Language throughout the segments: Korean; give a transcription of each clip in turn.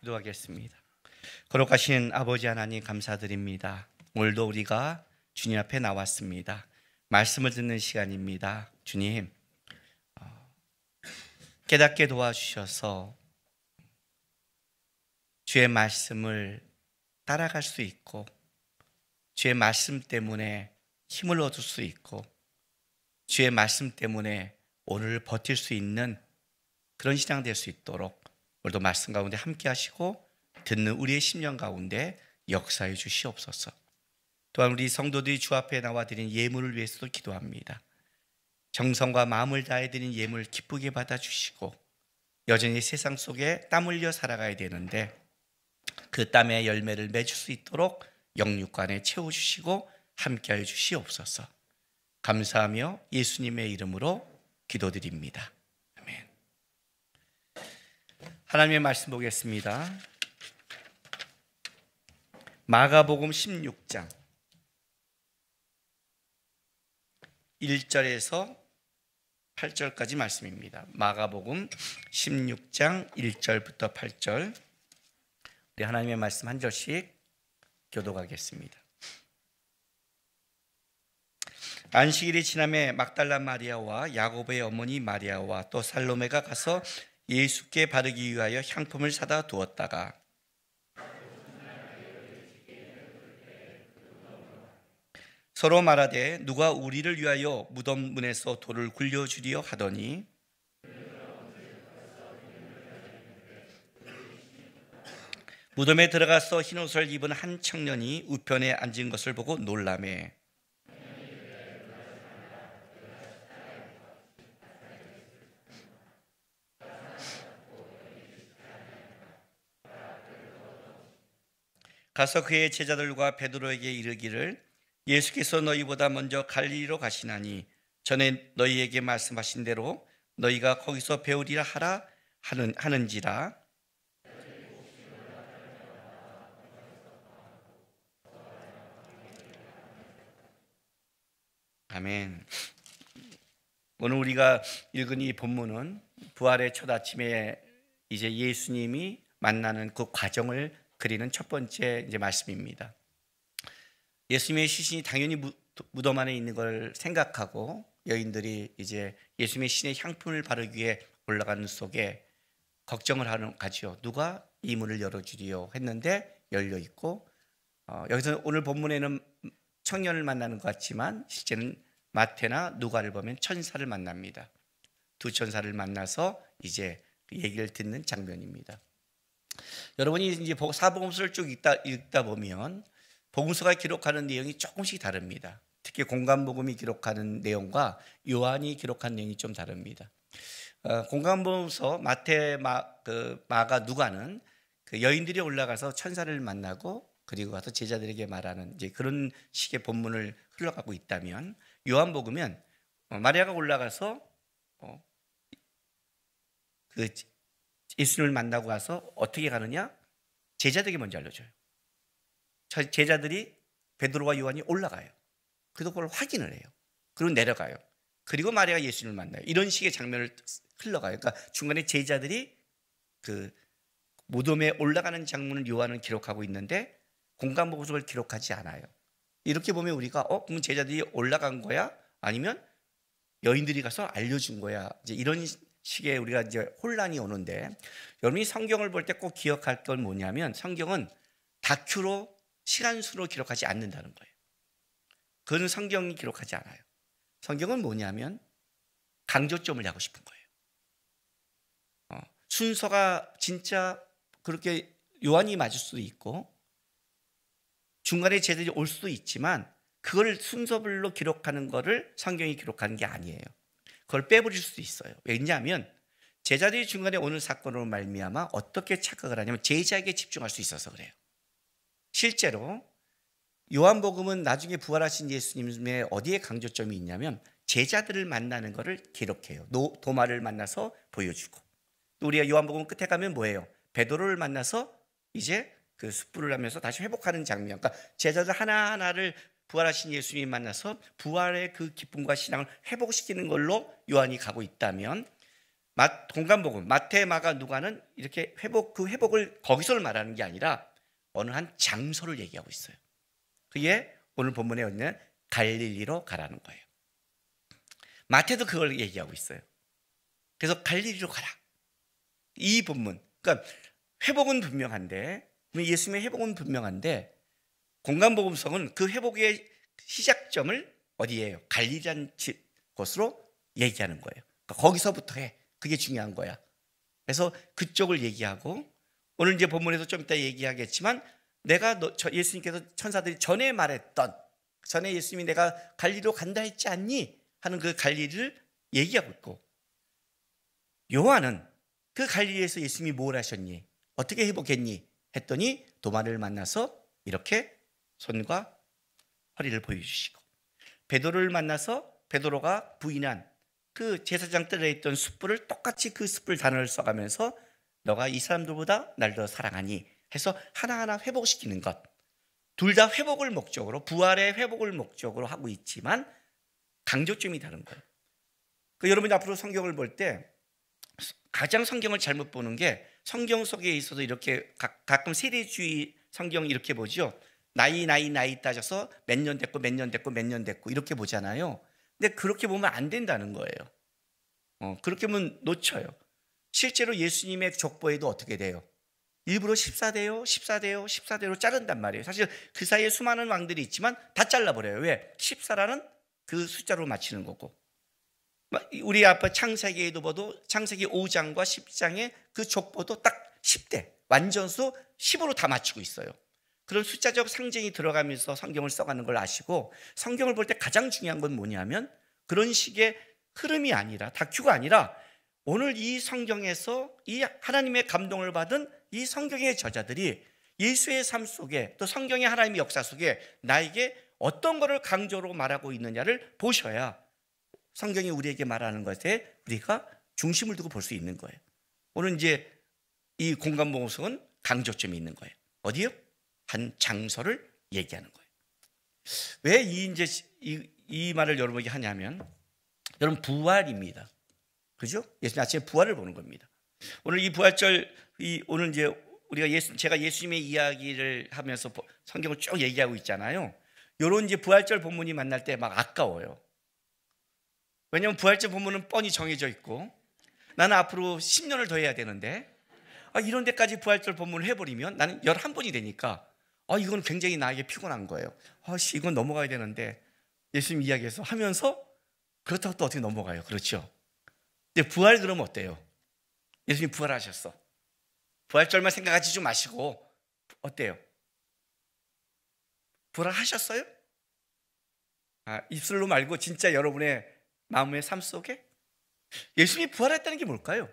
기도하겠습니다. 거룩하신 아버지 하나님 감사드립니다. 오늘도 우리가 주님 앞에 나왔습니다. 말씀을 듣는 시간입니다. 주님, 깨닫게 도와주셔서 주의 말씀을 따라갈 수 있고 주의 말씀 때문에 힘을 얻을 수 있고 주의 말씀 때문에 오늘 버틸 수 있는 그런 신앙 될 수 있도록 오늘도 말씀 가운데 함께 하시고 듣는 우리의 심령 가운데 역사해 주시옵소서. 또한 우리 성도들이 주 앞에 나와 드린 예물을 위해서도 기도합니다. 정성과 마음을 다해 드린 예물 기쁘게 받아주시고 여전히 세상 속에 땀 흘려 살아가야 되는데 그 땀의 열매를 맺을 수 있도록 영육간에 채워주시고 함께하여 주시옵소서. 감사하며 예수님의 이름으로 기도드립니다. 아멘. 하나님의 말씀 보겠습니다. 마가복음 16장 1절에서 8절까지 말씀입니다. 마가복음 16장 1절부터 8절, 우리 하나님의 말씀 한 절씩 교독하겠습니다. 안식일이 지남에 막달라 마리아와 야고보의 어머니 마리아와 또 살로메가 가서 예수께 바르기 위하여 향품을 사다 두었다가 서로 말하되 누가 우리를 위하여 무덤 문에서 돌을 굴려주리요 하더니 무덤에 들어가서 흰옷을 입은 한 청년이 우편에 앉은 것을 보고 놀라매 가서 그의 제자들과 베드로에게 이르기를 예수께서 너희보다 먼저 갈릴리로 가시나니 전에 너희에게 말씀하신 대로 너희가 거기서 배우리라 하라 하는지라. 아멘. 오늘 우리가 읽은 이 본문은 부활의 첫 아침에 이제 예수님이 만나는 그 과정을 그리는 첫 번째 이제 말씀입니다. 예수님의 시신이 당연히 무덤 안에 있는 걸 생각하고 여인들이 이제 예수님의 시신에 향품을 바르기 위해 올라가는 속에 걱정을 하죠. 누가 이 문을 열어주리요 했는데 열려 있고, 여기서 오늘 본문에는 청년을 만나는 것 같지만 실제는 마태나 누가를 보면 천사를 만납니다. 두 천사를 만나서 이제 그 얘기를 듣는 장면입니다. 여러분이 이제 사복음서를 쭉 읽다 보면 복음서가 기록하는 내용이 조금씩 다릅니다. 특히 공관복음이 기록하는 내용과 요한이 기록한 내용이 좀 다릅니다. 공관복음서 마태, 마가, 누가는 그 여인들이 올라가서 천사를 만나고 그리고 가서 제자들에게 말하는 이제 그런 식의 본문을 흘러가고 있다면, 요한복음은 마리아가 올라가서 그 예수님을 만나고 가서 어떻게 가느냐? 제자들에게 먼저 알려줘요. 제자들이 베드로와 요한이 올라가요. 그래서 그걸 확인을 해요. 그리고 내려가요. 그리고 마리아가 예수님을 만나요. 이런 식의 장면을 흘러가요. 그러니까 중간에 제자들이 그 무덤에 올라가는 장면을 요한은 기록하고 있는데 공관복음을 기록하지 않아요. 이렇게 보면 우리가 그럼 제자들이 올라간 거야? 아니면 여인들이 가서 알려준 거야? 이제 이런 식의 우리가 이제 혼란이 오는데, 여러분이 성경을 볼 때 꼭 기억할 건 뭐냐면 성경은 다큐로 시간수로 기록하지 않는다는 거예요. 그건 성경이 기록하지 않아요. 성경은 뭐냐면 강조점을 하고 싶은 거예요. 순서가 진짜 그렇게 요한이 맞을 수도 있고 중간에 제자들이 올 수도 있지만 그걸 순서별로 기록하는 거를 성경이 기록하는 게 아니에요. 그걸 빼버릴 수도 있어요. 왜냐하면 제자들이 중간에 오는 사건으로 말미암아 어떻게 착각을 하냐면 제자에게 집중할 수 있어서 그래요. 실제로 요한복음은 나중에 부활하신 예수님의 어디에 강조점이 있냐면 제자들을 만나는 것을 기록해요. 도마를 만나서 보여주고, 또 우리가 요한복음 끝에 가면 뭐예요? 베드로를 만나서 이제 그 숯불을 하면서 다시 회복하는 장면. 그러니까 제자들 하나하나를 부활하신 예수님이 만나서 부활의 그 기쁨과 신앙을 회복시키는 걸로 요한이 가고 있다면, 공간복음 마태, 마가, 누가는 이렇게 그 회복을 거기서를 말하는 게 아니라 어느 한 장소를 얘기하고 있어요. 그게 오늘 본문에 있는 갈릴리로 가라는 거예요. 마태도 그걸 얘기하고 있어요. 그래서 갈릴리로 가라. 이 본문, 그러니까 회복은 분명한데, 예수님의 회복은 분명한데 공간복음성은 그 회복의 시작점을 어디예요? 갈릴리라는 곳으로 얘기하는 거예요. 그러니까 거기서부터 해. 그게 중요한 거야. 그래서 그쪽을 얘기하고, 오늘 이제 본문에서 좀 이따 얘기하겠지만, 예수님께서 천사들이 전에 말했던, 전에 예수님이 내가 갈릴리로 간다 했지 않니? 하는 그 갈릴리를 얘기하고 있고, 요한은 그 갈릴리에서 예수님이 뭘 하셨니? 어떻게 회복했니? 했더니 도마를 만나서 이렇게 손과 허리를 보여주시고, 베드로를 만나서 베드로가 부인한 그 제사장 뜰에 있던 숯불을 똑같이 그 숯불 단어를 써가면서 너가 이 사람들보다 날 더 사랑하니 해서 하나하나 회복시키는 것, 둘 다 회복을 목적으로, 부활의 회복을 목적으로 하고 있지만 강조점이 다른 거예요. 여러분이 앞으로 성경을 볼 때 가장 성경을 잘못 보는 게, 성경 속에 있어서 이렇게 가끔 세대주의 성경 이렇게 보죠. 나이 따져서 몇 년 됐고 몇 년 됐고 이렇게 보잖아요. 근데 그렇게 보면 안 된다는 거예요. 그렇게 보면 놓쳐요. 실제로 예수님의 족보에도 어떻게 돼요? 일부러 14대로 자른단 말이에요. 사실 그 사이에 수많은 왕들이 있지만 다 잘라버려요. 왜? 14라는 그 숫자로 맞추는 거고. 우리 앞에 창세기에도 봐도 창세기 5장과 10장의 그 족보도 딱 10대, 완전수 10으로 다 맞추고 있어요. 그런 숫자적 상징이 들어가면서 성경을 써가는 걸 아시고, 성경을 볼 때 가장 중요한 건 뭐냐면 그런 식의 흐름이 아니라, 다큐가 아니라, 오늘 이 성경에서 이 하나님의 감동을 받은 이 성경의 저자들이 예수의 삶 속에, 또 성경의 하나님의 역사 속에 나에게 어떤 것을 강조로 말하고 있느냐를 보셔야 성경이 우리에게 말하는 것에 우리가 중심을 두고 볼 수 있는 거예요. 오늘 이제 이 공간복음성은 강조점이 있는 거예요. 어디요? 한 장소를 얘기하는 거예요. 왜 이 말을 여러분에게 하냐면, 여러분 부활입니다. 그죠? 예수님 아침에 부활을 보는 겁니다. 오늘 이 부활절, 오늘 이제 제가 예수님의 이야기를 하면서 성경을 쭉 얘기하고 있잖아요. 요런 이제 부활절 본문이 만날 때 막 아까워요. 왜냐하면 부활절 본문은 뻔히 정해져 있고, 나는 앞으로 10년을 더 해야 되는데, 이런 데까지 부활절 본문을 해버리면 나는 11번이 되니까 이건 굉장히 나에게 피곤한 거예요. 이건 넘어가야 되는데, 예수님 이야기해서 하면서 그렇다고 또 어떻게 넘어가요? 그렇죠? 근데 부활 그러면 어때요? 예수님 부활하셨어. 부활절만 생각하지 좀 마시고 어때요? 부활하셨어요? 입술로 말고 진짜 여러분의 마음의 삶 속에 예수님이 부활했다는 게 뭘까요?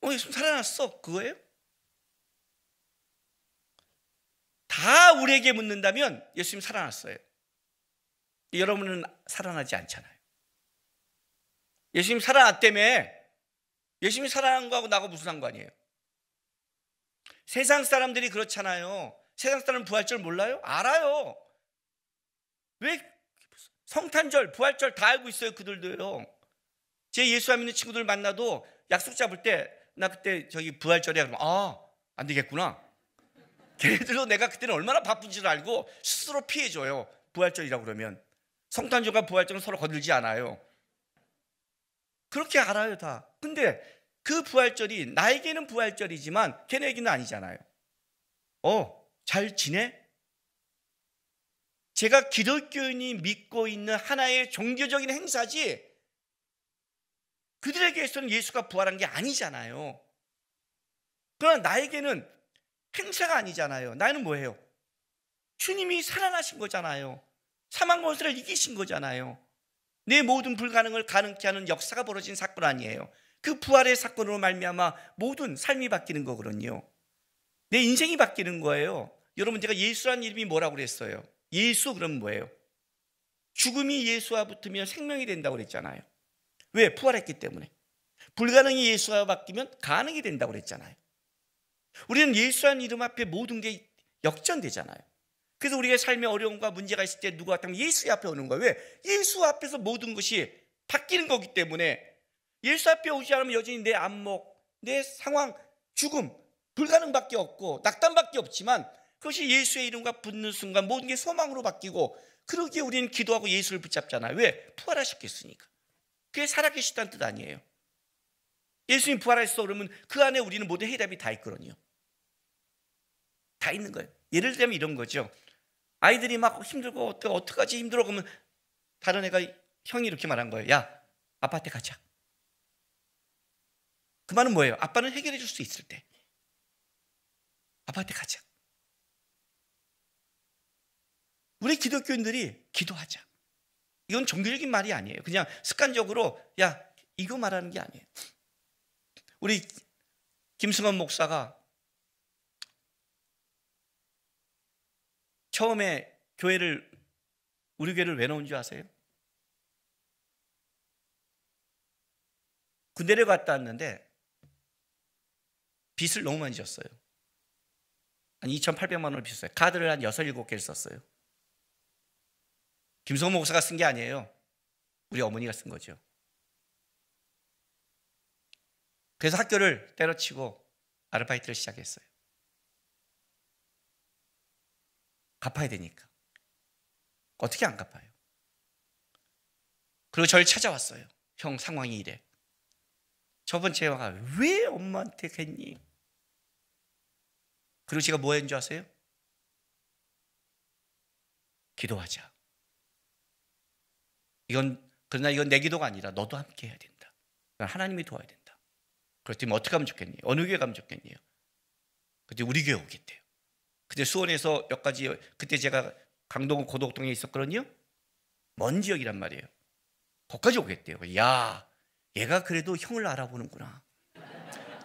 예수님 살아났어, 그거예요? 다 우리에게 묻는다면 예수님 살아났어요. 여러분은 살아나지 않잖아요. 예수님 살아났다며. 예수님이 살아난 거하고 나하고 무슨 상관이에요? 세상 사람들이 그렇잖아요. 세상 사람은 부활절 몰라요? 알아요. 왜? 성탄절, 부활절 다 알고 있어요. 그들도요. 제 예수 안 믿는 친구들 만나도 약속 잡을 때, 나 그때 저기 부활절이야 그러면 안 되겠구나. 걔네들도 내가 그때는 얼마나 바쁜지를 알고 스스로 피해줘요. 부활절이라고 그러면. 성탄절과 부활절은 서로 거들지 않아요. 그렇게 알아요, 다. 근데 그 부활절이 나에게는 부활절이지만 걔네에게는 아니잖아요. 잘 지내? 제가 기독교인이 믿고 있는 하나의 종교적인 행사지, 그들에게서는 예수가 부활한 게 아니잖아요. 그러나 나에게는 행사가 아니잖아요. 나는 뭐예요? 주님이 살아나신 거잖아요. 사망 권세를 이기신 거잖아요. 내 모든 불가능을 가능케 하는 역사가 벌어진 사건 아니에요. 그 부활의 사건으로 말미암아 모든 삶이 바뀌는 거거든요. 내 인생이 바뀌는 거예요. 여러분, 제가 예수라는 이름이 뭐라고 그랬어요? 예수 그러면 뭐예요? 죽음이 예수와 붙으면 생명이 된다고 그랬잖아요. 왜? 부활했기 때문에. 불가능이 예수와 바뀌면 가능이 된다고 그랬잖아요. 우리는 예수라는 이름 앞에 모든 게 역전되잖아요. 그래서 우리의 삶에 어려움과 문제가 있을 때 누가 왔다면 예수 앞에 오는 거예요. 왜? 예수 앞에서 모든 것이 바뀌는 거기 때문에. 예수 앞에 오지 않으면 여전히 내 안목, 내 상황, 죽음, 불가능밖에 없고 낙담밖에 없지만 그것이 예수의 이름과 붙는 순간 모든 게 소망으로 바뀌고, 그러기에 우리는 기도하고 예수를 붙잡잖아요. 왜? 부활하셨겠으니까. 그게 살아계시다는 뜻 아니에요. 예수님 부활하셨어 그러면 그 안에 우리는 모든 해답이 다 있거든요. 다 있는 거예요. 예를 들면 이런 거죠. 아이들이 막 힘들고 어떡하지 힘들어 그러면 다른 애가, 형이 이렇게 말한 거예요. 야, 아빠한테 가자. 그 말은 뭐예요? 아빠는 해결해 줄 수 있을 때 아빠한테 가자. 우리 기독교인들이 기도하자. 이건 종교적인 말이 아니에요. 그냥 습관적으로 야, 이거 말하는 게 아니에요. 우리 김승원 목사가 처음에 우리 교회를 왜 넣은 줄 아세요? 군대를 갔다 왔는데 빚을 너무 많이 졌어요. 한 2,800만 원을 빚었어요. 카드를 한 6, 7개를 썼어요. 김성호 목사가 쓴 게 아니에요. 우리 어머니가 쓴 거죠. 그래서 학교를 때려치고 아르바이트를 시작했어요. 갚아야 되니까. 어떻게 안 갚아요? 그리고 저를 찾아왔어요. 형, 상황이 이래. 첫 번째 화가 왜 엄마한테 했니? 그리고 제가 뭐 했는 줄 아세요? 기도하자. 그러나 이건 내 기도가 아니라 너도 함께 해야 된다. 하나님이 도와야 된다. 그렇다면 어떻게 하면 좋겠니? 어느 교회 가면 좋겠니요? 그때 우리 교회 오겠대요. 그때 수원에서 몇 가지, 그때 제가 강동 고덕동에 있었거든요. 먼 지역이란 말이에요. 거기까지 오겠대요. 야, 얘가 그래도 형을 알아보는구나.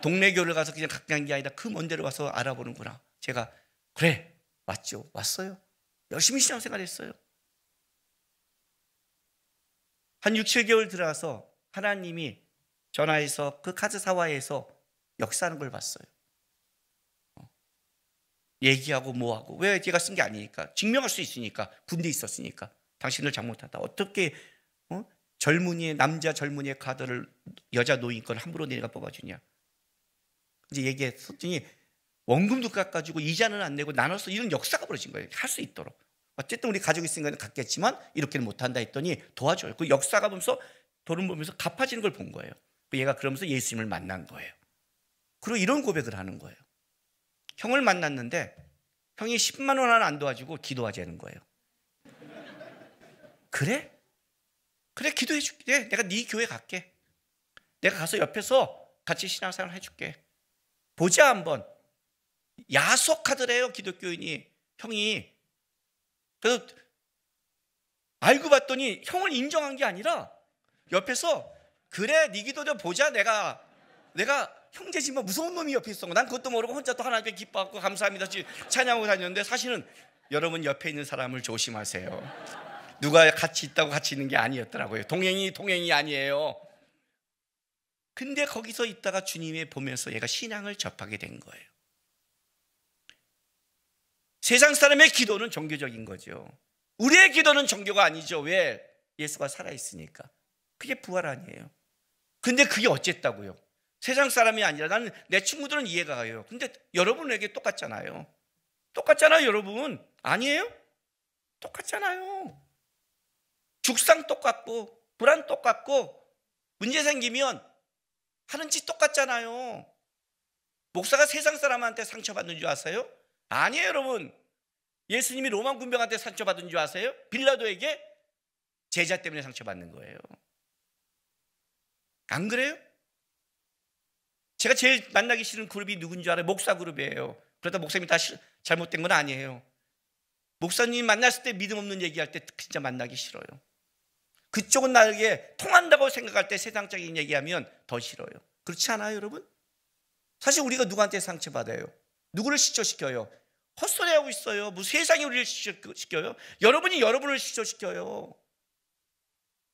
동네 교회를 가서 그냥 가까운 게 아니라 그 먼 데로 가서 알아보는구나. 제가 그래, 왔죠. 왔어요. 열심히 신앙생활 했어요. 한 6, 7개월 들어가서 하나님이 전화해서 그 카드사와에서 역사하는 걸 봤어요. 얘기하고 뭐하고. 왜 제가 쓴 게 아니니까. 증명할 수 있으니까. 군대에 있었으니까. 당신을 잘못하다. 어떻게 남자 젊은이의 카드를 여자 노인 건 함부로 내가 뽑아주냐. 이제 얘기했더니 원금도 깎아주고 이자는 안 내고 나눠서 이런 역사가 벌어진 거예요. 할 수 있도록. 어쨌든 우리 가족이 있으니까 갔겠지만 이렇게는 못한다 했더니 도와줘요. 그 역사가 보면서 돈을 보면서 갚아지는 걸 본 거예요. 얘가 그러면서 예수님을 만난 거예요. 그리고 이런 고백을 하는 거예요. 형을 만났는데 형이 10만 원 하나 안 도와주고 기도하자는 거예요. 그래? 그래, 기도해 줄게. 내가 네 교회 갈게. 내가 가서 옆에서 같이 신앙생활 해줄게. 보자 한번. 야속하더래요, 기독교인이. 형이. 그래서 알고 봤더니 형을 인정한 게 아니라 옆에서 그래, 네 기도 좀 보자. 내가 형제지만 무서운 놈이 옆에 있어. 난 그것도 모르고 혼자 또 하나님께 기뻐하고 감사합니다 찬양하고 다녔는데, 사실은 여러분 옆에 있는 사람을 조심하세요. 누가 같이 있다고 같이 있는 게 아니었더라고요. 동행이 아니에요. 근데 거기서 있다가 주님이 보면서 얘가 신앙을 접하게 된 거예요. 세상 사람의 기도는 종교적인 거죠. 우리의 기도는 종교가 아니죠. 왜? 예수가 살아있으니까. 그게 부활 아니에요. 근데 그게 어쨌다고요? 세상 사람이 아니라 나는 내 친구들은 이해가 가요. 근데 여러분에게 똑같잖아요. 똑같잖아요, 여러분. 아니에요? 똑같잖아요. 죽상 똑같고 불안 똑같고 문제 생기면 하는 짓 똑같잖아요. 목사가 세상 사람한테 상처받는 줄 아세요? 아니에요, 여러분. 예수님이 로마 군병한테 상처받은 줄 아세요? 빌라도에게 제자 때문에 상처받는 거예요. 안 그래요? 제가 제일 만나기 싫은 그룹이 누군지 알아요? 목사 그룹이에요. 그러다 목사님이 다 잘못된 건 아니에요. 목사님 만났을 때 믿음 없는 얘기할 때 진짜 만나기 싫어요. 그쪽은 나에게 통한다고 생각할 때 세상적인 얘기하면 더 싫어요. 그렇지 않아요, 여러분? 사실 우리가 누구한테 상처받아요? 누구를 시초시켜요? 헛소리하고 있어요. 무슨 세상이 우리를 시켜요? 여러분이 여러분을 시초시켜요.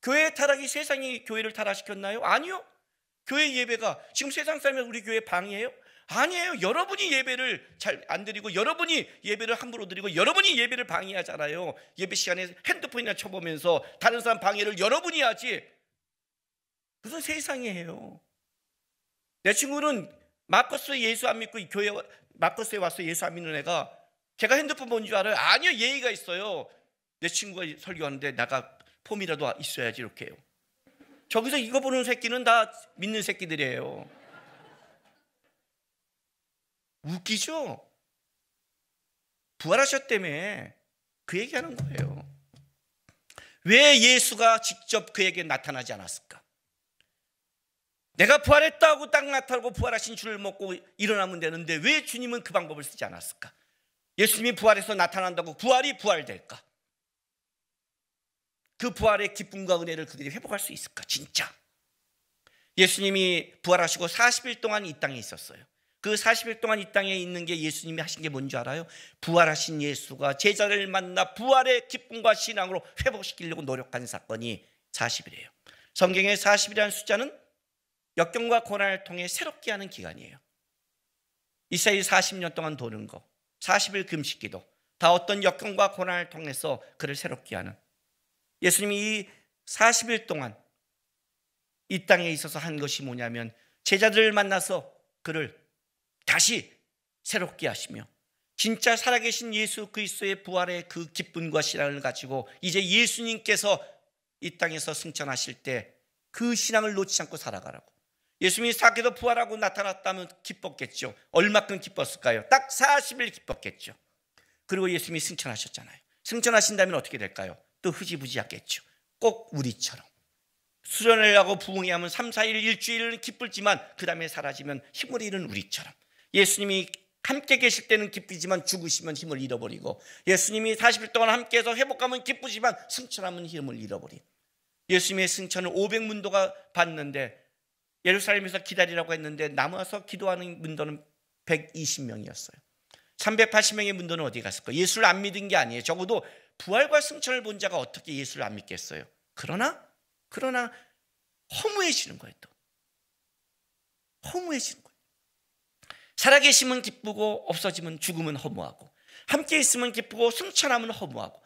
교회의 타락이 세상이 교회를 타락시켰나요? 아니요. 교회 예배가 지금 세상 사람이 우리 교회 방해해요? 아니에요. 여러분이 예배를 잘 안 드리고 여러분이 예배를 함부로 드리고 여러분이 예배를 방해하잖아요. 예배 시간에 핸드폰이나 쳐보면서 다른 사람 방해를 여러분이 하지. 무슨 세상이에요. 내 친구는 마커스 예수 안 믿고 교회 마커스에 와서 예수 안 믿는 애가 걔가 핸드폰 본 줄 알아요? 아니요, 예의가 있어요. 내 친구가 설교하는데 나가 폼이라도 있어야지 이렇게 해요. 저기서 이거 보는 새끼는 다 믿는 새끼들이에요. 웃기죠? 부활하셨다며 그 얘기하는 거예요. 왜 예수가 직접 그에게 나타나지 않았을까? 내가 부활했다고 딱 나타나고 부활하신 줄을 먹고 일어나면 되는데 왜 주님은 그 방법을 쓰지 않았을까? 예수님이 부활해서 나타난다고 부활이 부활될까? 그 부활의 기쁨과 은혜를 그들이 회복할 수 있을까? 진짜 예수님이 부활하시고 40일 동안 이 땅에 있었어요. 그 40일 동안 이 땅에 있는 게 예수님이 하신 게 뭔지 알아요? 부활하신 예수가 제자를 만나 부활의 기쁨과 신앙으로 회복시키려고 노력한 사건이 40일이에요. 성경의 40이라는 숫자는 역경과 고난을 통해 새롭게 하는 기간이에요. 이스라엘이 40년 동안 도는 거, 40일 금식기도 다 어떤 역경과 고난을 통해서 그를 새롭게 하는, 예수님이 이 40일 동안 이 땅에 있어서 한 것이 뭐냐면 제자들을 만나서 그를 다시 새롭게 하시며 진짜 살아계신 예수 그리스도의 부활의 그 기쁨과 신앙을 가지고 이제 예수님께서 이 땅에서 승천하실 때 그 신앙을 놓지 않고 살아가라고. 예수님이 사계도 부활하고 나타났다면 기뻤겠죠. 얼마큼 기뻤을까요? 딱 40일 기뻤겠죠. 그리고 예수님이 승천하셨잖아요. 승천하신다면 어떻게 될까요? 또 흐지부지하겠죠. 꼭 우리처럼 수련을 하고 부흥회하면 3, 4일, 일주일은 기쁠지만 그 다음에 사라지면 힘을 잃은 우리처럼, 예수님이 함께 계실 때는 기쁘지만 죽으시면 힘을 잃어버리고, 예수님이 40일 동안 함께해서 회복하면 기쁘지만 승천하면 힘을 잃어버린, 예수님의 승천을 500문도가 봤는데 예루살렘에서 기다리라고 했는데 남아서 기도하는 문도는 120명이었어요. 380명의 문도는 어디 갔을까요? 예수를 안 믿은 게 아니에요. 적어도 부활과 승천을 본 자가 어떻게 예수를 안 믿겠어요? 그러나 허무해지는 거예요. 또 허무해지는 거예요. 살아계시면 기쁘고 없어지면 죽으면 허무하고, 함께 있으면 기쁘고 승천하면 허무하고,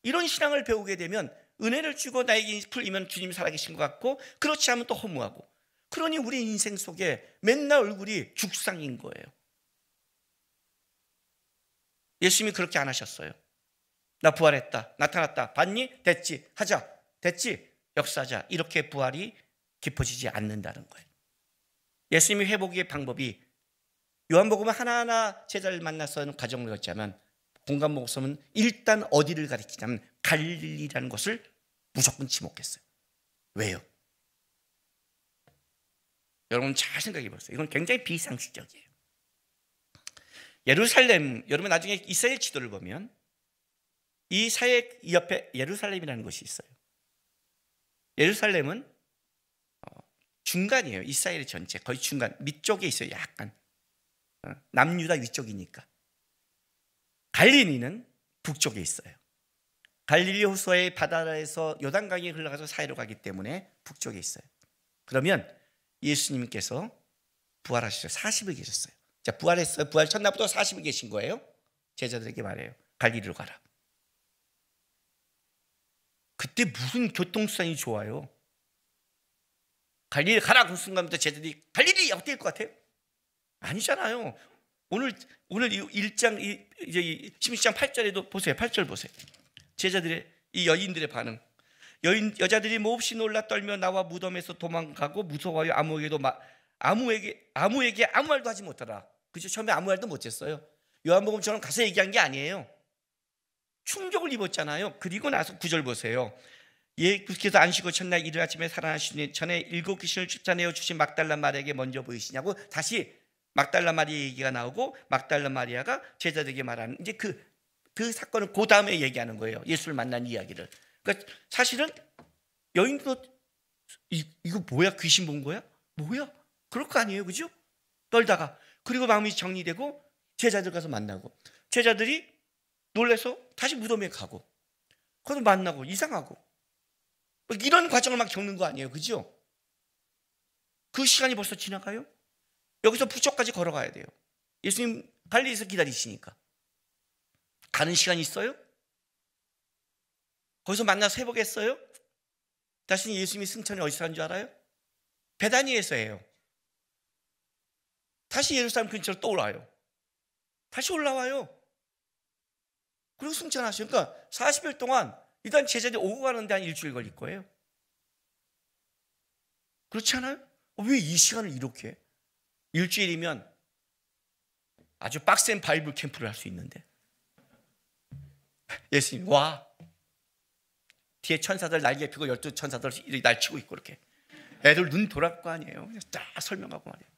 이런 신앙을 배우게 되면 은혜를 주고 나에게 풀리면 주님이 살아계신 것 같고, 그렇지 않으면 또 허무하고, 그러니 우리 인생 속에 맨날 얼굴이 죽상인 거예요. 예수님이 그렇게 안 하셨어요. 나 부활했다, 나타났다, 봤니? 됐지, 하자, 됐지, 역사하자, 이렇게 부활이 깊어지지 않는다는 거예요. 예수님이 회복의 방법이 요한복음 하나하나 제자를 만나서 하는 과정을 갖자면 공간 목숨은 일단 어디를 가리키냐면 갈릴리라는 것을 무조건 지목했어요. 왜요? 여러분 잘 생각해 보세요. 이건 굉장히 비상식적이에요. 예루살렘, 여러분 나중에 이스라엘 지도를 보면 이 사회 옆에 예루살렘이라는 곳이 있어요. 예루살렘은 중간이에요. 이스라엘 전체 거의 중간 밑쪽에 있어요. 약간 남유다 위쪽이니까. 갈릴리는 북쪽에 있어요. 갈릴리 호수의 바다에서 요단강이 흘러가서 사이로 가기 때문에 북쪽에 있어요. 그러면 예수님께서 부활하셨어요. 40일 계셨어요. 자, 부활했어요. 부활 첫날부터 40일 계신 거예요. 제자들에게 말해요. 갈릴리로 가라. 그때 무슨 교통수단이 좋아요? 갈릴리 가라 그 순간부터 제자들이 갈릴리 어떻게 될 것 같아요? 아니잖아요. 오늘 1장 이제 16장 8절에도 보세요. 8절 보세요. 제자들의 이 여인들의 반응. 여자들이 몹시 놀라 떨며 나와 무덤에서 도망가고 무서워하여 아무에게 아무 말도 하지 못하라. 그죠? 처음에 아무 말도 못했어요. 요한복음처럼 가서 얘기한 게 아니에요. 충격을 입었잖아요. 그리고 나서 9절 보세요. 예수께서 안식구 첫날 이른 아침에 살아나시니 전에 7 귀신을 쫓아내어 주신 막달라 마리아에게 먼저 보이시냐고 다시 막달라 마리아 얘기가 나오고, 막달라 마리아가 제자들에게 말하는 이제 그 사건을 그 다음에 얘기하는 거예요. 예수를 만난 이야기를. 그러니까 사실은 여인도 이거 뭐야? 귀신 본 거야? 뭐야? 그럴 거 아니에요, 그죠? 떨다가 그리고 마음이 정리되고 제자들 가서 만나고, 제자들이 놀래서 다시 무덤에 가고, 거기서 만나고 이상하고, 이런 과정을 막 겪는 거 아니에요, 그죠? 그 시간이 벌써 지나가요? 여기서 북쪽까지 걸어가야 돼요. 예수님 갈릴리에서 기다리시니까. 가는 시간이 있어요? 거기서 만나서 회복했어요? 자신이 예수님이 승천이 어디서 한 줄 알아요? 베다니에서 해요. 다시 예루살렘 근처로 또 올라와요. 다시 올라와요. 그리고 승천하셔요. 그러니까 40일 동안 일단 제자들이 오고 가는데 한 일주일 걸릴 거예요. 그렇지 않아요? 왜 이 시간을 이렇게 해? 일주일이면 아주 빡센 바이블 캠프를 할 수 있는데 예수님 와, 뒤에 천사들 날개 펴고 12천사들 날치고 있고 이렇게 애들 눈 돌아갈 거 아니에요. 딱 설명하고 말이에요.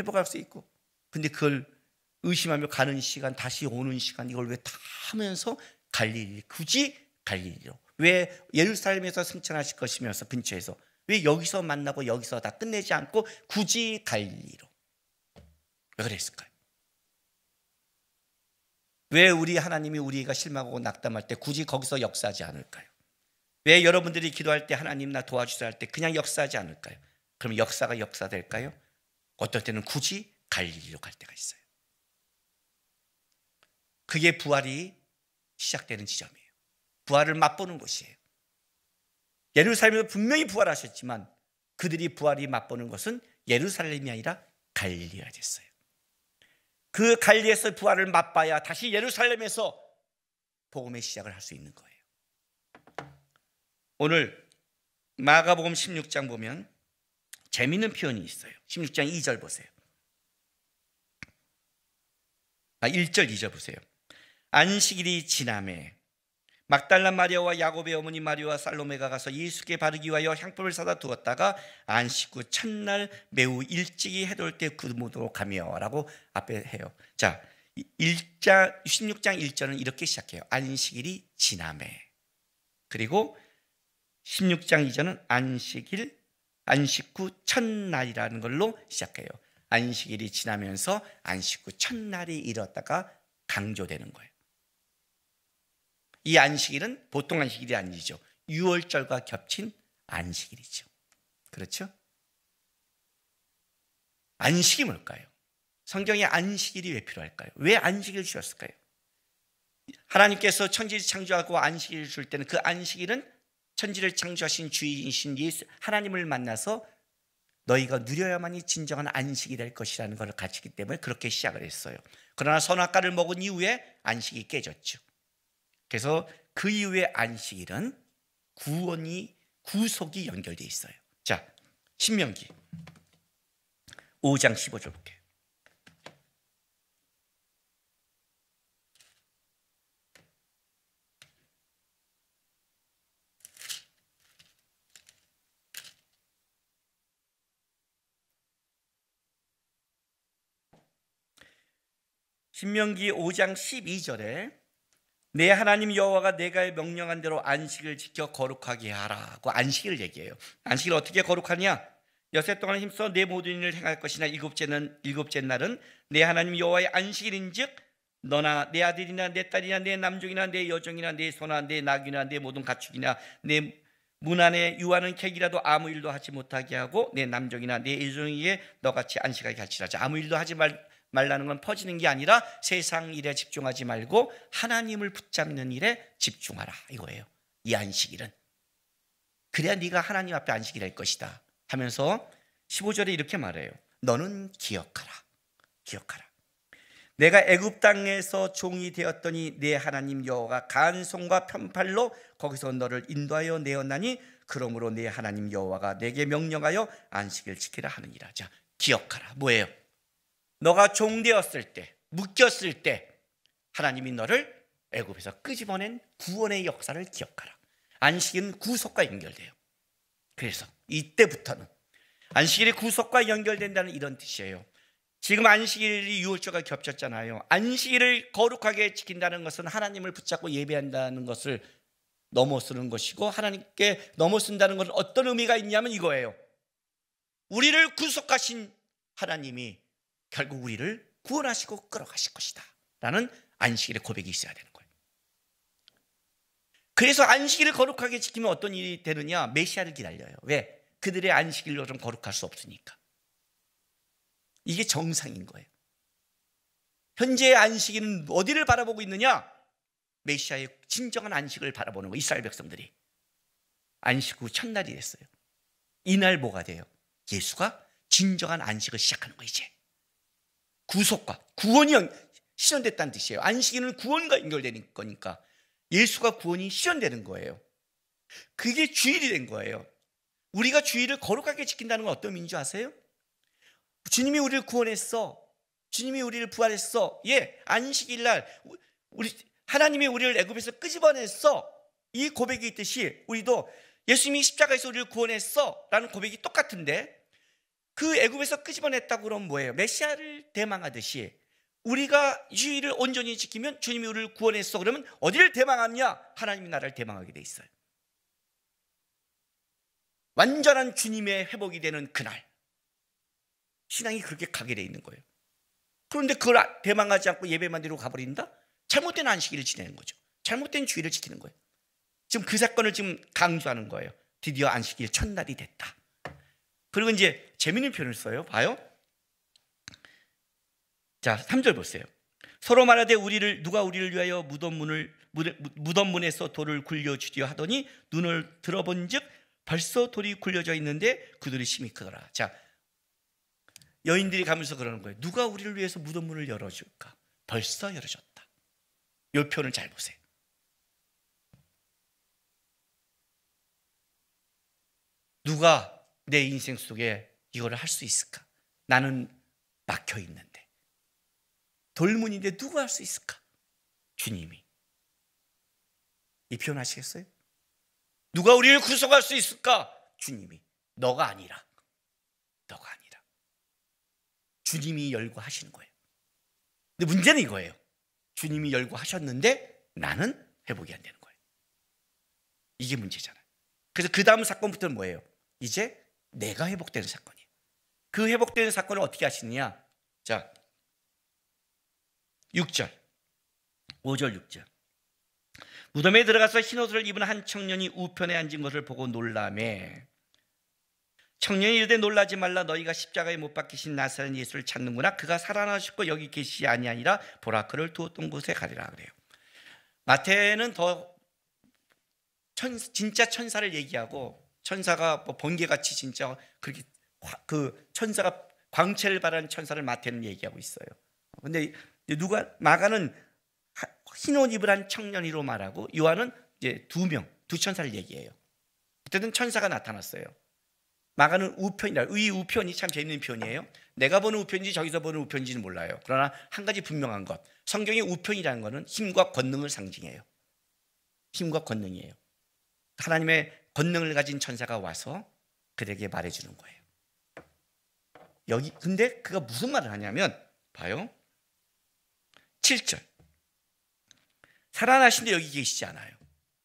회복할 수 있고. 근데 그걸 의심하며 가는 시간, 다시 오는 시간, 이걸 왜 다 하면서 갈릴리, 굳이 갈릴리로, 왜 예루살렘에서 승천하실 것이면서 근처에서 왜 여기서 만나고 여기서 다 끝내지 않고 굳이 갈릴리로 왜 그랬을까요? 왜 우리 하나님이 우리가 실망하고 낙담할 때 굳이 거기서 역사하지 않을까요? 왜 여러분들이 기도할 때 하나님 나 도와주세요 할 때 그냥 역사하지 않을까요? 그럼 역사가 역사될까요? 어떨 때는 굳이 갈릴리로 갈 때가 있어요. 그게 부활이 시작되는 지점이에요. 부활을 맛보는 곳이에요. 예루살렘에서 분명히 부활하셨지만 그들이 부활이 맛보는 것은 예루살렘이 아니라 갈릴리가 됐어요. 그 갈릴리에서 부활을 맛봐야 다시 예루살렘에서 복음의 시작을 할 수 있는 거예요. 오늘 마가복음 16장 보면 재미있는 표현이 있어요. 16장 2절 보세요. 1절 2절 보세요. 안식일이 지나매 막달라 마리아와 야곱의 어머니 마리아와 살로메가 가서 예수께 바르기 위하여 향품을 사다 두었다가 안식 후 첫날 매우 일찍이 해돋을 때 그무도로 가며 라고 앞에 해요. 자, 16장 1절은 이렇게 시작해요. 안식일이 지나매. 그리고 16장 2절은 안식 후 첫날이라는 걸로 시작해요. 안식일이 지나면서 안식 후 첫날이 이뤘다가 강조되는 거예요. 이 안식일은 보통 안식일이 아니죠. 유월절과 겹친 안식일이죠. 그렇죠? 안식이 뭘까요? 성경에 안식일이 왜 필요할까요? 왜 안식일을 주셨을까요? 하나님께서 천지를 창조하고 안식일을 줄 때는 그 안식일은 천지를 창조하신 주인이신 예수 하나님을 만나서 너희가 누려야만이 진정한 안식이 될 것이라는 것을 가르치기 때문에 그렇게 시작을 했어요. 그러나 선악과를 먹은 이후에 안식이 깨졌죠. 그래서 그 이후에 안식일은 구속이 연결되어 있어요. 자, 신명기 5장 15절 볼게요. 신명기 5장 12절에 내 하나님 여호와가 내가 명령한 대로 안식을 지켜 거룩하게 하라고 안식일을 얘기해요. 안식일을 어떻게 거룩하냐? 여섯 동안 힘써 내 모든 일을 행할 것이나 일곱째 날은 내 하나님 여호와의 안식일인즉 너나 내 아들이나 내 딸이나 내 남종이나 내 여종이나 내 소나 내 낙이나 내 모든 가축이나 내 문 안에 유하는 객이라도 아무 일도 하지 못하게 하고 내 남종이나 내 여종에게 너같이 안식하게 할지라자. 아무 일도 하지 말라는 건 퍼지는 게 아니라 세상 일에 집중하지 말고 하나님을 붙잡는 일에 집중하라 이거예요. 이 안식일은 그래야 네가 하나님 앞에 안식이 될 것이다 하면서 15절에 이렇게 말해요. 너는 기억하라. 내가 애굽 땅에서 종이 되었더니 내 하나님 여호와가 강한 손과 편팔로 거기서 너를 인도하여 내었나니 그러므로 내 하나님 여호와가 내게 명령하여 안식을 지키라 하느니라. 자, 기억하라. 뭐예요? 너가 종되었을 때, 묶였을 때 하나님이 너를 애굽에서 끄집어낸 구원의 역사를 기억하라. 안식일은 구속과 연결돼요. 그래서 이때부터는 안식일이 구속과 연결된다는 이런 뜻이에요. 지금 안식일이 유월절과 겹쳤잖아요. 안식일을 거룩하게 지킨다는 것은 하나님을 붙잡고 예배한다는 것을 넘어서는 것이고, 하나님께 넘어선다는 것은 어떤 의미가 있냐면 이거예요. 우리를 구속하신 하나님이 결국 우리를 구원하시고 끌어가실 것이다 라는 안식일의 고백이 있어야 되는 거예요. 그래서 안식일을 거룩하게 지키면 어떤 일이 되느냐? 메시아를 기다려요. 왜? 그들의 안식일로 좀 거룩할 수 없으니까. 이게 정상인 거예요. 현재의 안식일은 어디를 바라보고 있느냐? 메시아의 진정한 안식을 바라보는 거예요. 이스라엘 백성들이 안식 후 첫날이 됐어요. 이날 뭐가 돼요? 예수가 진정한 안식을 시작하는 거예요. 이제 구속과 구원이 실현됐다는 뜻이에요. 안식일은 구원과 연결되는 거니까 예수가 구원이 실현되는 거예요. 그게 주일이 된 거예요. 우리가 주일을 거룩하게 지킨다는 건 어떤 의미인지 아세요? 주님이 우리를 구원했어. 주님이 우리를 부활했어. 예, 안식일 날 하나님이 우리를 애굽에서 끄집어냈어. 이 고백이 있듯이 우리도 예수님이 십자가에서 우리를 구원했어 라는 고백이 똑같은데, 그 애굽에서 끄집어냈다고 그러면 뭐예요? 메시아를 대망하듯이 우리가 주일을 온전히 지키면 주님이 우리를 구원했어 그러면 어디를 대망하냐? 하나님의 나라를 대망하게 돼 있어요. 완전한 주님의 회복이 되는 그날 신앙이 그렇게 가게 돼 있는 거예요. 그런데 그걸 대망하지 않고 예배만 드리고 가버린다? 잘못된 안식일을 지내는 거죠. 잘못된 주일을 지키는 거예요. 지금 그 사건을 지금 강조하는 거예요. 드디어 안식일 첫날이 됐다. 그리고 이제 재미있는 표현을 써요. 봐요. 자, 3절 보세요. 서로 말하되 누가 우리를 위하여 무덤문에서 돌을 굴려주려 하더니 눈을 들어본즉 벌써 돌이 굴려져 있는데 그들이 심히 크더라. 자, 여인들이 가면서 그러는 거예요. 누가 우리를 위해서 무덤문을 열어줄까? 벌써 열어줬다. 이 표현을 잘 보세요. 누가 내 인생 속에 이거를 할 수 있을까? 나는 막혀 있는데. 돌문인데 누가 할 수 있을까? 주님이. 이 표현 아시겠어요? 누가 우리를 구속할 수 있을까? 주님이. 너가 아니라. 너가 아니라. 주님이 열고 하시는 거예요. 근데 문제는 이거예요. 주님이 열고 하셨는데 나는 회복이 안 되는 거예요. 이게 문제잖아요. 그래서 그 다음 사건부터는 뭐예요? 이제 내가 회복되는 사건이에요. 그 회복되는 사건을 어떻게 하시느냐? 자, 6절, 5절 6절. 무덤에 들어가서 흰옷을 입은 한 청년이 우편에 앉은 것을 보고 놀라매 청년이 이르되 놀라지 말라. 너희가 십자가에 못 박히신 나사렛 예수를 찾는구나. 그가 살아나셨고 여기 계시지 아니하니라. 보라, 그를 두었던 곳에 가리라 그래요. 마태는 더 진짜 천사를 얘기하고, 천사가 뭐 번개같이 진짜 그렇게 그 천사가 광채를 발하는 천사를 마태는 얘기하고 있어요. 근데 마가는 흰옷 입을 한 청년이로 말하고, 요한은 이제 두 천사를 얘기해요. 그때는 천사가 나타났어요. 마가는 우편이라, 이 우편이 참 재밌는 표현이에요. 내가 보는 우편인지 저기서 보는 우편인지는 몰라요. 그러나 한 가지 분명한 것, 성경의 우편이라는 것은 힘과 권능을 상징해요. 힘과 권능이에요. 하나님의 권능을 가진 천사가 와서 그들에게 말해주는 거예요. 여기 근데 그가 무슨 말을 하냐면, 봐요. 7절. 살아나신데 여기 계시지 않아요.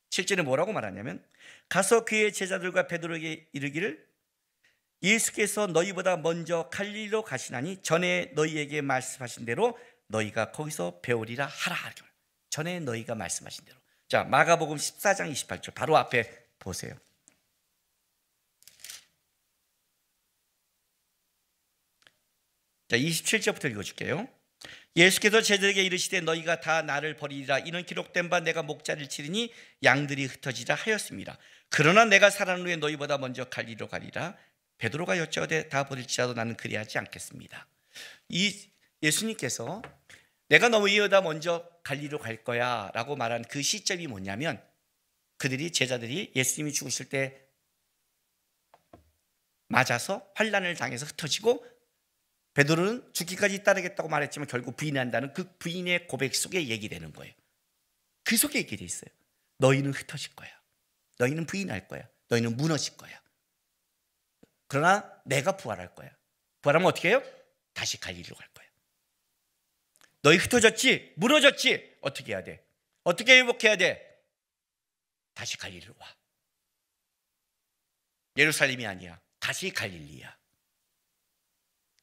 7절에 뭐라고 말하냐면, 가서 그의 제자들과 베드로에게 이르기를 예수께서 너희보다 먼저 갈릴리로 가시나니 전에 너희에게 말씀하신 대로 너희가 거기서 배우리라 하라. 전에 너희가 말씀하신 대로. 자, 마가복음 14장 28절 바로 앞에 보세요. 자, 27절부터 읽어줄게요. 예수께서 제자들에게 이르시되 너희가 다 나를 버리리라. 이는 기록된 바 내가 목자를 치르니 양들이 흩어지라 하였습니다. 그러나 내가 살아난 후에 너희보다 먼저 갈릴리로 가리라. 베드로가 여짜오되 다 버릴지라도 나는 그리하지 않겠습니다. 이 예수님께서 내가 너희보다 먼저 갈릴리로 갈 거야 라고 말한 그 시점이 뭐냐면, 제자들이 예수님이 죽으실 때 맞아서 환난을 당해서 흩어지고, 베드로는 죽기까지 따르겠다고 말했지만 결국 부인한다는 그 부인의 고백 속에 얘기되는 거예요. 그 속에 얘기돼 있어요. 너희는 흩어질 거야. 너희는 부인할 거야. 너희는 무너질 거야. 그러나 내가 부활할 거야. 부활하면 어떻게 해요? 다시 갈릴리로 갈 거야. 너희 흩어졌지? 무너졌지? 어떻게 해야 돼? 어떻게 회복해야 돼? 다시 갈릴리로 와. 예루살렘이 아니야. 다시 갈릴리야.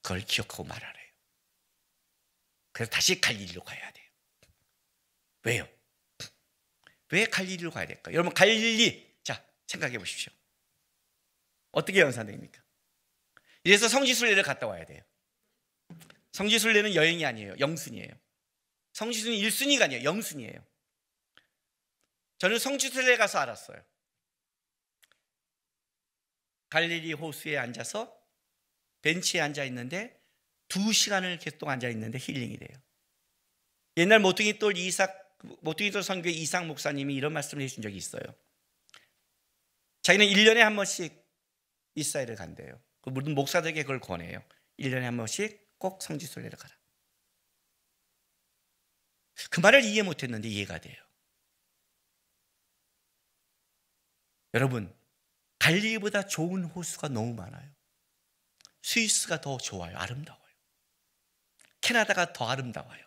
그걸 기억하고 말하래요. 그래서 다시 갈릴리로 가야 돼요. 왜요? 왜 갈릴리로 가야 될까? 여러분, 갈릴리, 자, 생각해 보십시오. 어떻게 연산됩니까? 이래서 성지순례를 갔다 와야 돼요. 성지순례는 여행이 아니에요. 영순이에요. 성지순례는 1순위가 아니에요. 영순이에요. 저는 성지순례 가서 알았어요. 갈릴리 호수에 앉아서 벤치에 앉아 있는데 2시간을 계속 앉아 있는데 힐링이 돼요. 옛날 모퉁이돌 선교회 이삭 목사님이 이런 말씀을 해준 적이 있어요. 자기는 1년에 한 번씩 이스라엘을 간대요. 모든 목사들에게 그걸 권해요. 1년에 한 번씩 꼭 성지순례를 가라. 그 말을 이해 못했는데 이해가 돼요. 여러분, 갈릴리보다 좋은 호수가 너무 많아요. 스위스가 더 좋아요. 아름다워요. 캐나다가 더 아름다워요.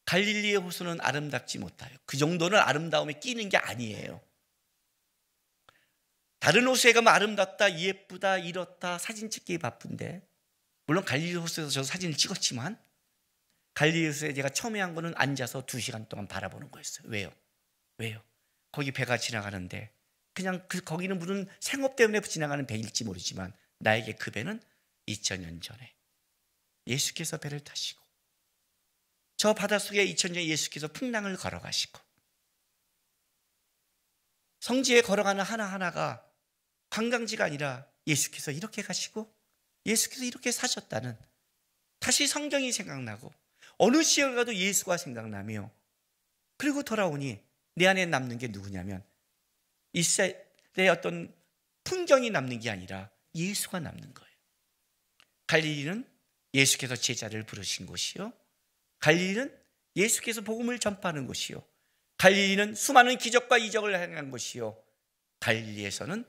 갈릴리의 호수는 아름답지 못해요. 그 정도는 아름다움에 끼는 게 아니에요. 다른 호수에 가면 아름답다, 예쁘다, 이렇다 사진 찍기 바쁜데, 물론 갈릴리 호수에서 저도 사진을 찍었지만 갈릴리 호수에 제가 처음에 한 거는 앉아서 2시간 동안 바라보는 거였어요. 왜요? 거기 배가 지나가는데 그냥 거기는 무슨 생업 때문에 지나가는 배일지 모르지만 나에게 그 배는 2000년 전에 예수께서 배를 타시고 저 바닷속에 2000년 예수께서 풍랑을 걸어가시고 성지에 걸어가는 하나하나가 관광지가 아니라 예수께서 이렇게 가시고 예수께서 이렇게 사셨다는, 다시 성경이 생각나고 어느 시간을 가도 예수가 생각나며, 그리고 돌아오니 내 안에 남는 게 누구냐면 이스라엘의 어떤 풍경이 남는 게 아니라 예수가 남는 거예요. 갈릴리는 예수께서 제자를 부르신 곳이요, 갈릴리는 예수께서 복음을 전파하는 곳이요, 갈릴리는 수많은 기적과 이적을 행한 곳이요, 갈릴리에서는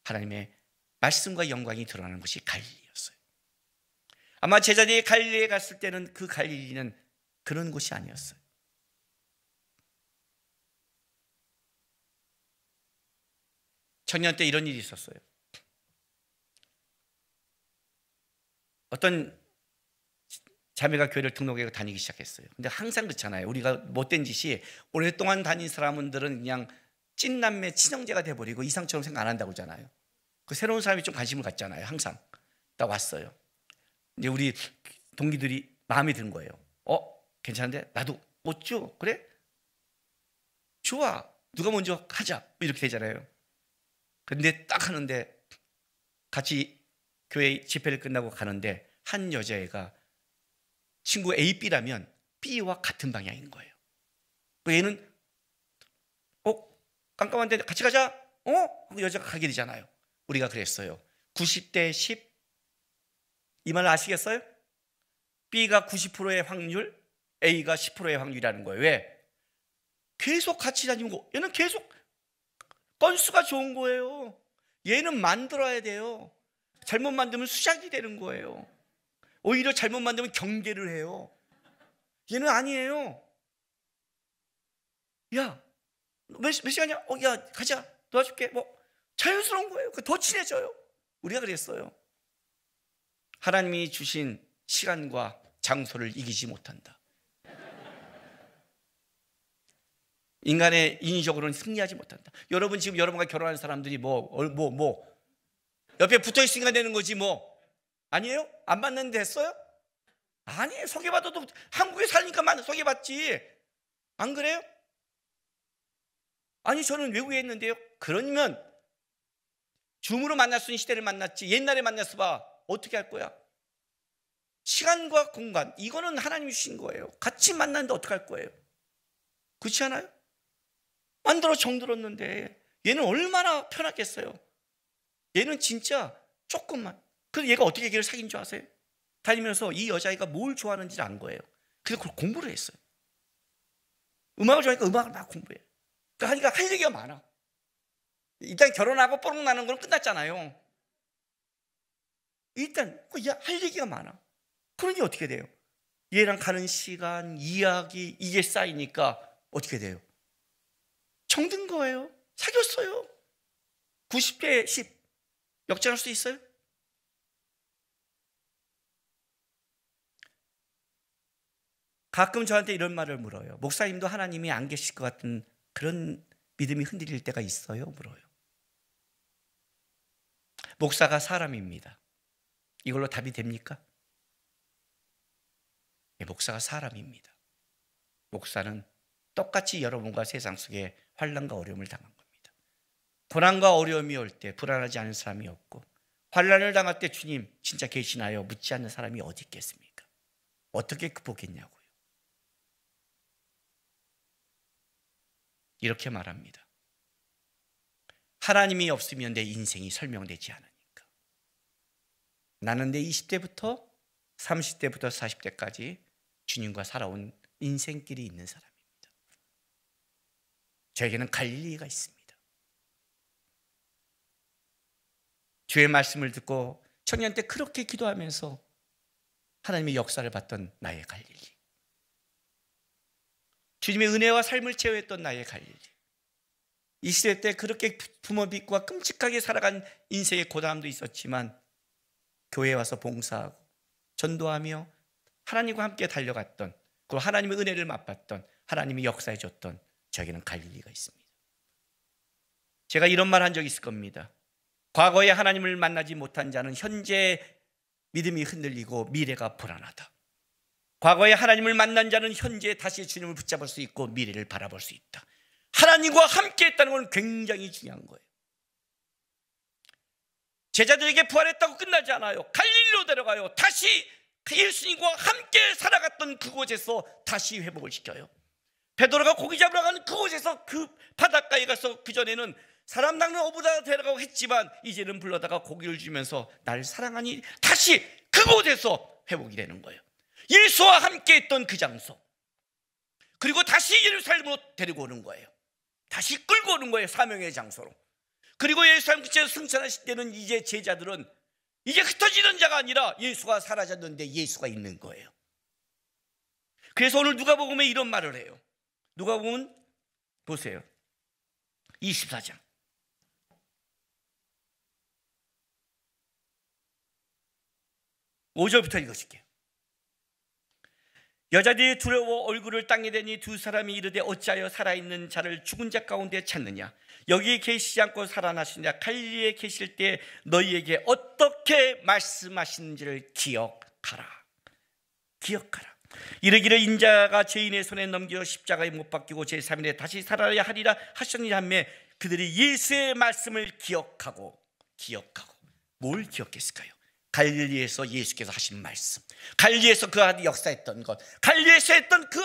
하나님의 말씀과 영광이 드러나는 것이 갈릴리였어요. 아마 제자들이 갈릴리에 갔을 때는 그 갈릴리는 그런 곳이 아니었어요. 청년 때 이런 일이 있었어요. 어떤 자매가 교회를 등록해 다니기 시작했어요. 근데 항상 그렇잖아요. 우리가 못된 짓이 오랫동안 다닌 사람들은 그냥 찐남매 친형제가 돼버리고 이상처럼 생각 안 한다고 하잖아요. 그 새로운 사람이 좀 관심을 갖잖아요. 항상. 딱 왔어요. 이제 우리 동기들이 마음에 드는 거예요. 괜찮은데? 나도 못 줘. 그래? 좋아. 누가 먼저 하자. 이렇게 되잖아요. 근데 딱 하는데 같이 교회 집회를 끝나고 가는데 한 여자애가 친구 A, B라면 B와 같은 방향인 거예요. 얘는 깜깜한데 같이 가자. 그 여자가 가게 되잖아요. 우리가 그랬어요. 90대 10. 이 말 아시겠어요? B가 90%의 확률, A가 10%의 확률이라는 거예요. 왜? 계속 같이 다니고 얘는 계속 건수가 좋은 거예요. 얘는 만들어야 돼요. 잘못 만들면 수작이 되는 거예요. 오히려 잘못 만들면 경계를 해요. 얘는 아니에요. 야, 몇 시간이야? 야, 가자. 도와줄게. 자연스러운 거예요. 더 친해져요. 우리가 그랬어요. 하나님이 주신 시간과 장소를 이기지 못한다. 인간의 인위적으로는 승리하지 못한다. 여러분 지금 여러분과 결혼한 사람들이 옆에 붙어 있으니까 되는 거지 아니에요? 안 받는데 됐어요? 아니에요. 소개받아도 한국에 살니까 소개받지. 안 그래요? 아니 저는 외국에 있는데요. 그러면 줌으로 만날 수 있는 시대를 만났지 옛날에 만났어 봐. 어떻게 할 거야? 시간과 공간 이거는 하나님이 주신 거예요. 같이 만났는데 어떻게 할 거예요? 그렇지 않아요? 만들어 정들었는데 얘는 얼마나 편하겠어요. 얘는 진짜 조금만. 그래서 얘가 어떻게 걔를 사귄 줄 아세요? 다니면서 이 여자애가 뭘 좋아하는지를 안 거예요. 그래서 그걸 공부를 했어요. 음악을 좋아하니까 음악을 막 공부해요. 그러니까 할 얘기가 많아. 일단 결혼하고 뽀록 나는 건 끝났잖아요. 일단 할 얘기가 많아. 그러니 어떻게 돼요? 얘랑 가는 시간, 이야기 이게 쌓이니까 어떻게 돼요? 정든 거예요. 사귀었어요. 90대 10 역전할 수 있어요? 가끔 저한테 이런 말을 물어요. 목사님도 하나님이 안 계실 것 같은 그런 믿음이 흔들릴 때가 있어요? 물어요. 목사가 사람입니다. 이걸로 답이 됩니까? 네, 목사가 사람입니다. 목사는 똑같이 여러분과 세상 속에 환난과 어려움을 당한 겁니다. 고난과 어려움이 올 때 불안하지 않은 사람이 없고 환난을 당할 때 주님 진짜 계시나요? 묻지 않는 사람이 어디 있겠습니까? 어떻게 극복했냐고요. 이렇게 말합니다. 하나님이 없으면 내 인생이 설명되지 않으니까. 나는 내 20대부터 30대부터 40대까지 주님과 살아온 인생길이 있는 사람입니다. 저에게는 갈릴리가 있습니다. 주의 말씀을 듣고 청년 때 그렇게 기도하면서 하나님의 역사를 봤던 나의 갈릴리, 주님의 은혜와 삶을 체험했던 나의 갈릴리, 이 시대 때 그렇게 부모 빚과 끔찍하게 살아간 인생의 고단함도 있었지만 교회에 와서 봉사하고 전도하며 하나님과 함께 달려갔던, 그리고 하나님의 은혜를 맛봤던, 하나님이 역사해 줬던 저에게는 갈릴리가 있습니다. 제가 이런 말 한 적이 있을 겁니다. 과거에 하나님을 만나지 못한 자는 현재 믿음이 흔들리고 미래가 불안하다. 과거에 하나님을 만난 자는 현재 다시 주님을 붙잡을 수 있고 미래를 바라볼 수 있다. 하나님과 함께 했다는 건 굉장히 중요한 거예요. 제자들에게 부활했다고 끝나지 않아요. 갈릴리로 데려가요. 다시 예수님과 함께 살아갔던 그곳에서 다시 회복을 시켜요. 베드로가 고기 잡으러 가는 그곳에서 그 바닷가에 가서 그전에는 사람 낚는 어부다 데려가고 했지만 이제는 불러다가 고기를 주면서 날 사랑하니 다시 그곳에서 회복이 되는 거예요. 예수와 함께 했던 그 장소, 그리고 다시 예루살렘으로 데리고 오는 거예요. 다시 끌고 오는 거예요. 사명의 장소로. 그리고 예루살렘 근처에서 승천하실 때는 이제 제자들은 이제 흩어지는 자가 아니라 예수가 사라졌는데 예수가 있는 거예요. 그래서 오늘 누가복음에 이런 말을 해요. 누가복음 보세요. 24장 5절부터 읽으실게요. 여자들이 두려워 얼굴을 땅에 대니 두 사람이 이르되 어찌하여 살아있는 자를 죽은 자 가운데 찾느냐? 여기 계시지 않고 살아나시냐? 갈릴리에 계실 때 너희에게 어떻게 말씀하시는지를 기억하라. 기억하라. 이르기를 인자가 죄인의 손에 넘겨 십자가에 못 박히고 제3일에 다시 살아야 하리라 하셨느냐 하며 그들이 예수의 말씀을 기억하고 뭘 기억했을까요? 갈릴리에서 예수께서 하신 말씀, 갈릴리에서 그 아들이 역사했던 것, 갈릴리에서 했던 그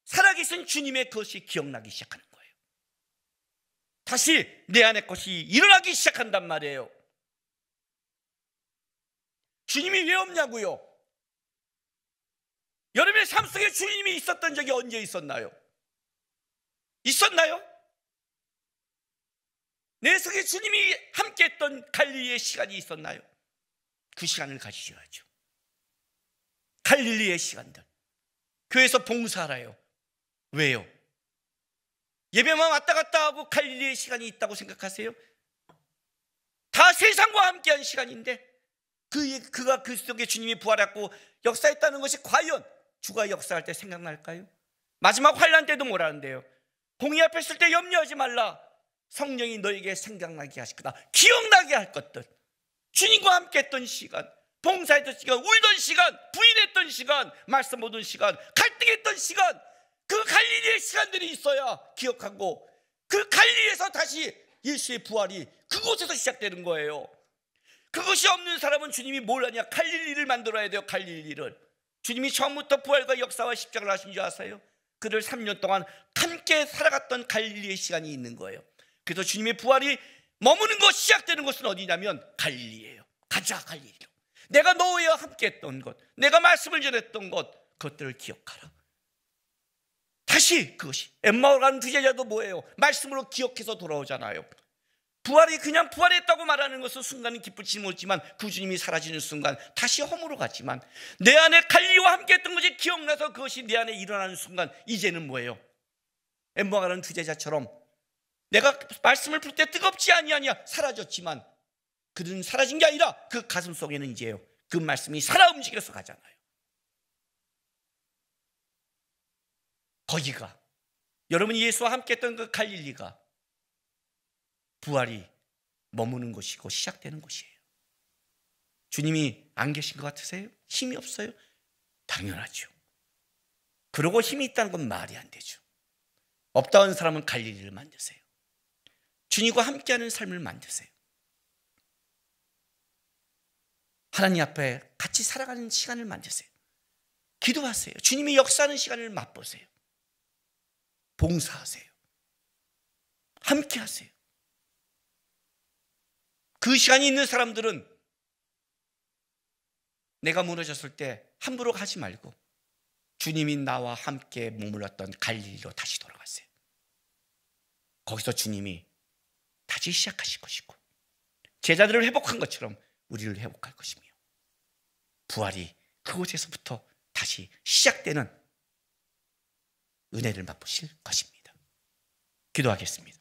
살아계신 주님의 것이 기억나기 시작하는 거예요. 다시 내 안에 것이 일어나기 시작한단 말이에요. 주님이 왜 없냐고요? 여러분의 삶 속에 주님이 있었던 적이 언제 있었나요? 있었나요? 내 속에 주님이 함께했던 갈릴리의 시간이 있었나요? 그 시간을 가지셔야죠. 갈릴리의 시간들, 교회에서 봉사하라요. 왜요? 예배만 왔다 갔다 하고 갈릴리의 시간이 있다고 생각하세요? 다 세상과 함께한 시간인데 그가 그 속에 주님이 부활했고 역사했다는 것이 과연 주가 역사할 때 생각날까요? 마지막 환난 때도 뭐라는데요? 공의 앞에 설 때 염려하지 말라. 성령이 너에게 생각나게 하실 거다. 기억나게 할 것들, 주님과 함께 했던 시간, 봉사했던 시간, 울던 시간, 부인했던 시간, 말씀 보던 시간, 갈등했던 시간, 그 갈릴리의 시간들이 있어야 기억하고 그 갈릴리에서 다시 예수의 부활이 그곳에서 시작되는 거예요. 그것이 없는 사람은 주님이 뭘 하냐? 갈릴리를 만들어야 돼요. 갈릴리를. 주님이 처음부터 부활과 역사와 십자가를 하신 줄 아세요? 그를 3년 동안 함께 살아갔던 갈릴리의 시간이 있는 거예요. 그래서 주님의 부활이 머무는 것, 시작되는 것은 어디냐면 갈릴리예요. 가자 갈릴리로. 내가 너와 함께 했던 것, 내가 말씀을 전했던 것, 그것들을 기억하라. 다시 그것이 엠마오 가는 두 제자도 뭐예요? 말씀으로 기억해서 돌아오잖아요. 부활이 그냥 부활했다고 말하는 것은 순간은 기쁠지 모르지만 그 주님이 사라지는 순간 다시 험으로 갔지만 내 안에 갈릴리와 함께 했던 것이 기억나서 그것이 내 안에 일어나는 순간 이제는 뭐예요? 엠마오 가는 두 제자처럼 내가 말씀을 풀 때 뜨겁지 아니하냐? 사라졌지만 그들은 사라진 게 아니라 그 가슴 속에는 이제요 그 말씀이 살아 움직여서 가잖아요. 거기가 여러분이 예수와 함께 했던 그 갈릴리가 부활이 머무는 곳이고 시작되는 곳이에요. 주님이 안 계신 것 같으세요? 힘이 없어요? 당연하죠. 그러고 힘이 있다는 건 말이 안 되죠. 없다는 사람은 갈릴리를 만드세요. 주님과 함께하는 삶을 만드세요. 하나님 앞에 같이 살아가는 시간을 만드세요. 기도하세요. 주님이 역사하는 시간을 맛보세요. 봉사하세요. 함께 하세요. 그 시간이 있는 사람들은 내가 무너졌을 때 함부로 가지 말고 주님이 나와 함께 머물렀던 갈릴리로 다시 돌아가세요. 거기서 주님이 다시 시작하실 것이고 제자들을 회복한 것처럼 우리를 회복할 것이며 부활이 그곳에서부터 다시 시작되는 은혜를 맛보실 것입니다. 기도하겠습니다.